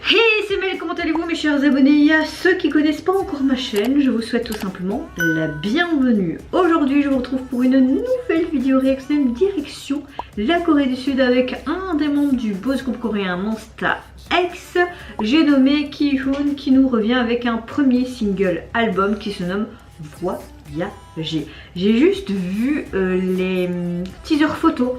Hey, c'est Mel, comment allez-vous mes chers abonnés? À ceux qui connaissent pas encore ma chaîne, je vous souhaite tout simplement la bienvenue. Aujourd'hui, je vous retrouve pour une nouvelle vidéo réaction direction la Corée du Sud avec un des membres du boys groupe coréen Monsta X. J'ai nommé Ki-hoon qui nous revient avec un premier single album qui se nomme Voyager. J'ai juste vu les teasers photos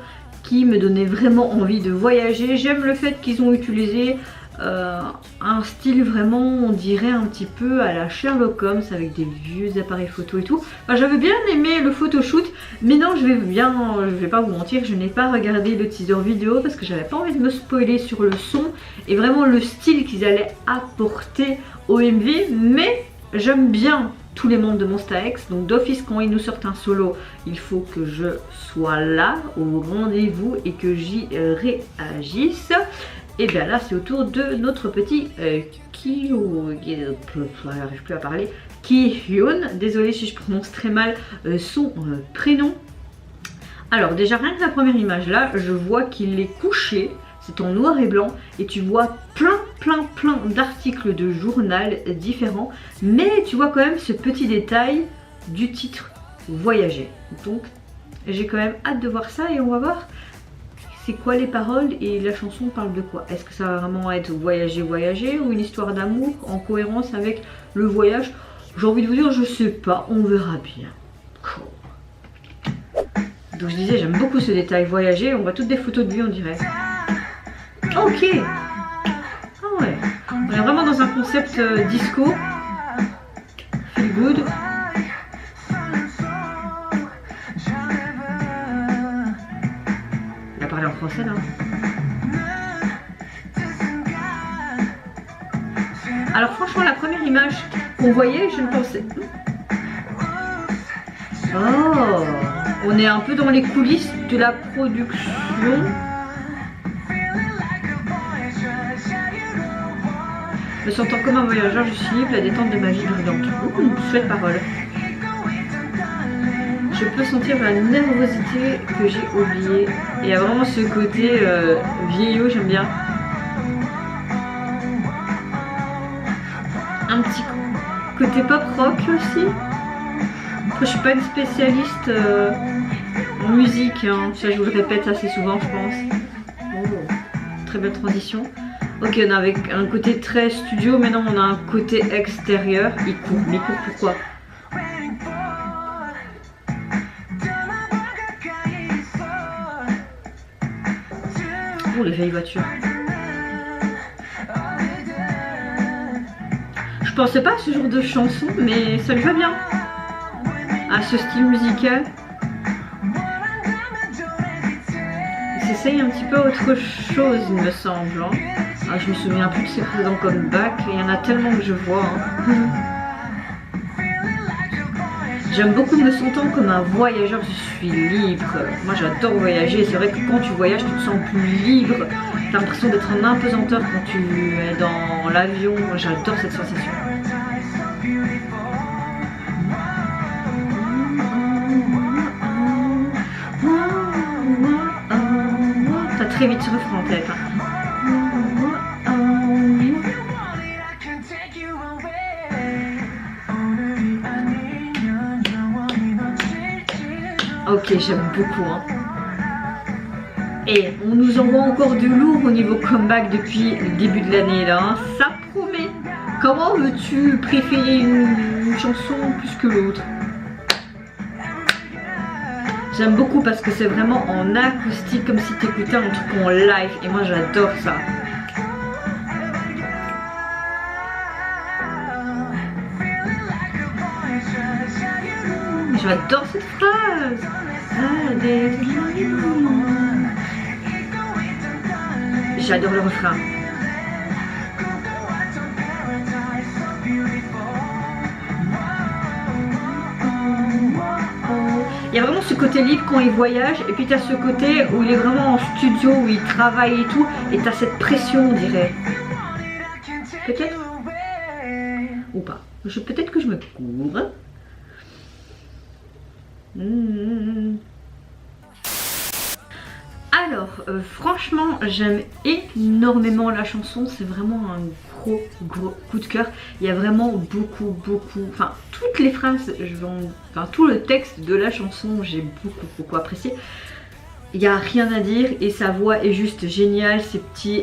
qui me donnaient vraiment envie de voyager. J'aime le fait qu'ils ont utilisé un style vraiment, on dirait un petit peu à la Sherlock Holmes avec des vieux appareils photo et tout. Enfin, j'avais bien aimé le photoshoot, mais non, je vais pas vous mentir, je n'ai pas regardé le teaser vidéo parce que j'avais pas envie de me spoiler sur le son et vraiment le style qu'ils allaient apporter au MV. Mais j'aime bien tous les membres de Monsta X, donc d'office quand ils nous sortent un solo, il faut que je sois là au rendez-vous et que j'y réagisse. Et bien là c'est au tour de notre petit j'arrive plus à parler, Ki-hoon. Désolée si je prononce très mal son prénom. Alors déjà rien que la première image là, je vois qu'il est couché, c'est en noir et blanc et tu vois plein d'articles de journal différents, mais tu vois quand même ce petit détail du titre Voyager. Donc j'ai quand même hâte de voir ça et on va voir c'est quoi les paroles et la chanson parle de quoi. Est-ce que ça va vraiment être voyager ou une histoire d'amour en cohérence avec le voyage? J'ai envie de vous dire, je sais pas, on verra bien. Donc je disais, j'aime beaucoup ce détail voyager, on voit toutes des photos de lui on dirait. Ok. Ah ouais, on est vraiment dans un concept disco, feel good. En français là. Alors franchement la première image qu'on voyait, je ne pensais... Oh, on est un peu dans les coulisses de la production. Me sentant comme un voyageur, je suis libre, la détente de ma vie brûlante. Chouette parole. Je peux sentir la nervosité que j'ai oubliée. Et il y a vraiment ce côté vieillot, j'aime bien. Un petit côté pop rock aussi. Après, je suis pas une spécialiste en musique, hein. Ça je vous le répète assez souvent je pense. Oh, très belle transition. Ok, on a avec un côté très studio, maintenant on a un côté extérieur. Il court, mais il court pourquoi? Oh, les vieilles voitures. Je pensais pas à ce genre de chanson, mais ça lui va bien. À ce style musical. Il s'essaye un petit peu autre chose, il me semble. Hein. Ah, je me souviens plus de ses précédents comeback. Il y en a tellement que je vois. Hein. J'aime beaucoup me sentant comme un voyageur, je suis libre. Moi j'adore voyager, c'est vrai que quand tu voyages tu te sens plus libre. T'as l'impression d'être en apesanteur quand tu es dans l'avion, moi j'adore cette sensation. T'as très vite ce refrain en tête. Hein. Ok, j'aime beaucoup. Hein. Et on nous envoie encore de lourd au niveau comeback depuis le début de l'année là. Hein. Ça promet. Comment veux-tu préférer une chanson plus que l'autre? J'aime beaucoup parce que c'est vraiment en acoustique, comme si tu écoutais un truc en live. Et moi j'adore ça. J'adore cette phrase. J'adore le refrain. Il y a vraiment ce côté libre quand il voyage et puis tu as ce côté où il est vraiment en studio, où il travaille et tout, et tu as cette pression on dirait. Peut-être? Ou pas. Peut-être que je me couvre. Alors, franchement, j'aime énormément la chanson. C'est vraiment un gros coup de cœur. Il y a vraiment beaucoup, enfin, toutes les phrases, enfin, tout le texte de la chanson, j'ai beaucoup apprécié. Il n'y a rien à dire et sa voix est juste géniale. Ses petits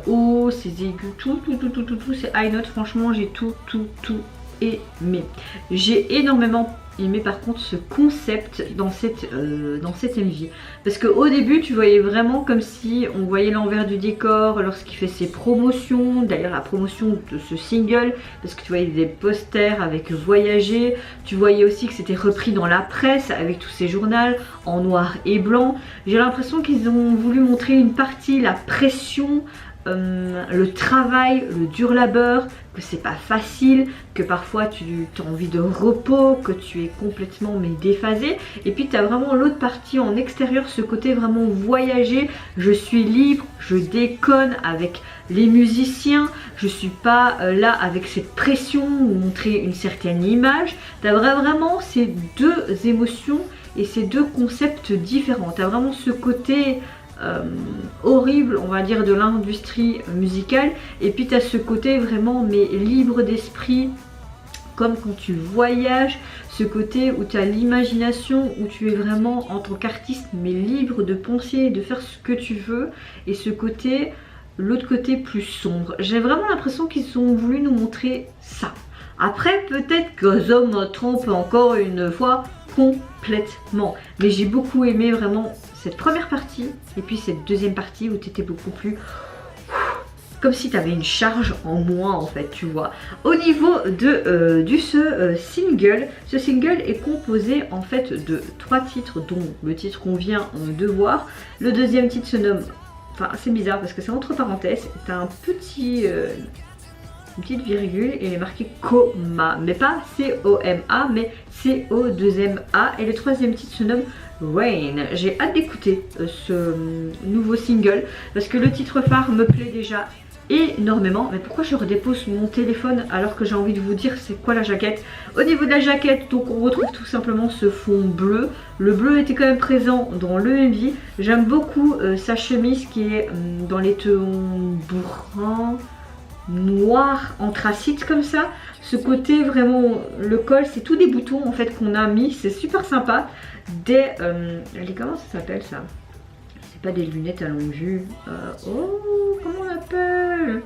hauts, ses aigus, tout, ses high notes. Franchement, j'ai tout aimé. J'ai énormément aimé par contre ce concept dans cette MV, parce qu'au début tu voyais vraiment comme si on voyait l'envers du décor lorsqu'il fait ses promotions, d'ailleurs la promotion de ce single, parce que tu voyais des posters avec Voyager, tu voyais aussi que c'était repris dans la presse avec tous ces journaux en noir et blanc. J'ai l'impression qu'ils ont voulu montrer une partie, la pression, le travail, le dur labeur, que c'est pas facile, que parfois tu as envie de repos, que tu es complètement déphasé. Et puis tu as vraiment l'autre partie en extérieur, ce côté vraiment voyager, je suis libre, je déconne avec les musiciens, je suis pas là avec cette pression ou montrer une certaine image. Tu as vraiment ces deux émotions et ces deux concepts différents. Tu as vraiment ce côté horrible, on va dire, de l'industrie musicale, et puis tu as ce côté vraiment libre d'esprit, comme quand tu voyages, ce côté où tu as l'imagination, où tu es vraiment en tant qu'artiste libre de penser, de faire ce que tu veux, et ce côté, l'autre côté plus sombre. J'ai vraiment l'impression qu'ils ont voulu nous montrer ça. Après, peut-être que je me trompe encore une fois complètement, mais j'ai beaucoup aimé vraiment cette première partie et puis cette deuxième partie où tu étais beaucoup plus comme si tu avais une charge en moins en fait, tu vois. Au niveau de ce single est composé en fait de 3 titres, dont le titre qu'on vient de voir. Le deuxième titre se nomme, enfin c'est bizarre parce que c'est entre parenthèses, tu as un petit une petite virgule et il est marqué Coma, mais pas C-O-M-A, mais C-O-2-M-A. Et le troisième titre se nomme Rain. J'ai hâte d'écouter ce nouveau single parce que le titre phare me plaît déjà énormément. Mais pourquoi je redépose mon téléphone alors que j'ai envie de vous dire c'est quoi la jaquette? Au niveau de la jaquette, donc on retrouve tout simplement ce fond bleu. Le bleu était quand même présent dans le MV. J'aime beaucoup sa chemise qui est dans les tons bruns, noir, anthracite comme ça. Ce côté vraiment, le col, c'est tout des boutons en fait qu'on a mis, c'est super sympa. Comment ça s'appelle ça? C'est pas des lunettes à longue vue. Oh, comment on appelle?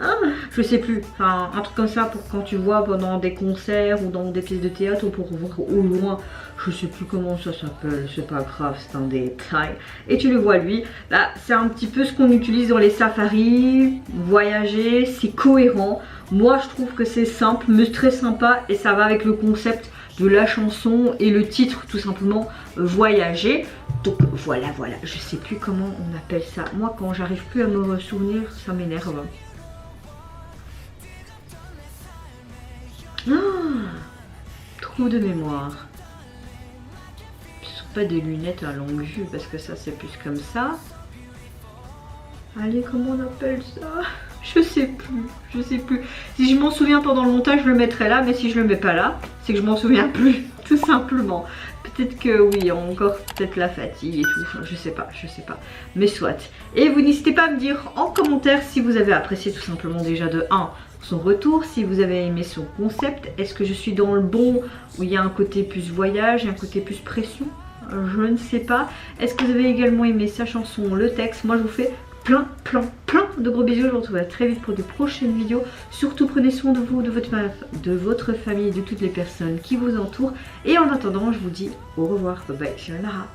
Ah, je sais plus. Enfin, un truc comme ça pour quand tu vois pendant des concerts ou dans des pièces de théâtre ou pour voir au loin. Je sais plus comment ça s'appelle, c'est pas grave, c'est un détail. Et tu le vois lui, là c'est un petit peu ce qu'on utilise dans les safaris, voyager, c'est cohérent. Moi je trouve que c'est simple mais très sympa et ça va avec le concept de la chanson et le titre tout simplement, voyager. Donc voilà, je sais plus comment on appelle ça. Moi quand j'arrive plus à me souvenir, ça m'énerve. Trou de mémoire. Ce sont pas des lunettes à longue vue parce que ça c'est plus comme ça. Allez, comment on appelle ça? Je sais plus. Si je m'en souviens pendant le montage, je le mettrai là, mais si je le mets pas là, c'est que je m'en souviens plus, tout simplement. Peut-être que oui, encore peut-être la fatigue et tout, enfin, je sais pas. Mais soit. Et vous n'hésitez pas à me dire en commentaire si vous avez apprécié tout simplement déjà de 1 son retour, si vous avez aimé son concept, est-ce que je suis dans le bon où il y a un côté plus voyage et un côté plus pression, je ne sais pas. Est-ce que vous avez également aimé sa chanson, le texte? Moi je vous fais plein de gros bisous, je vous retrouve très vite pour de prochaines vidéos. Surtout prenez soin de vous, de votre famille, de toutes les personnes qui vous entourent, et en attendant je vous dis au revoir, bye bye, c'est Nara.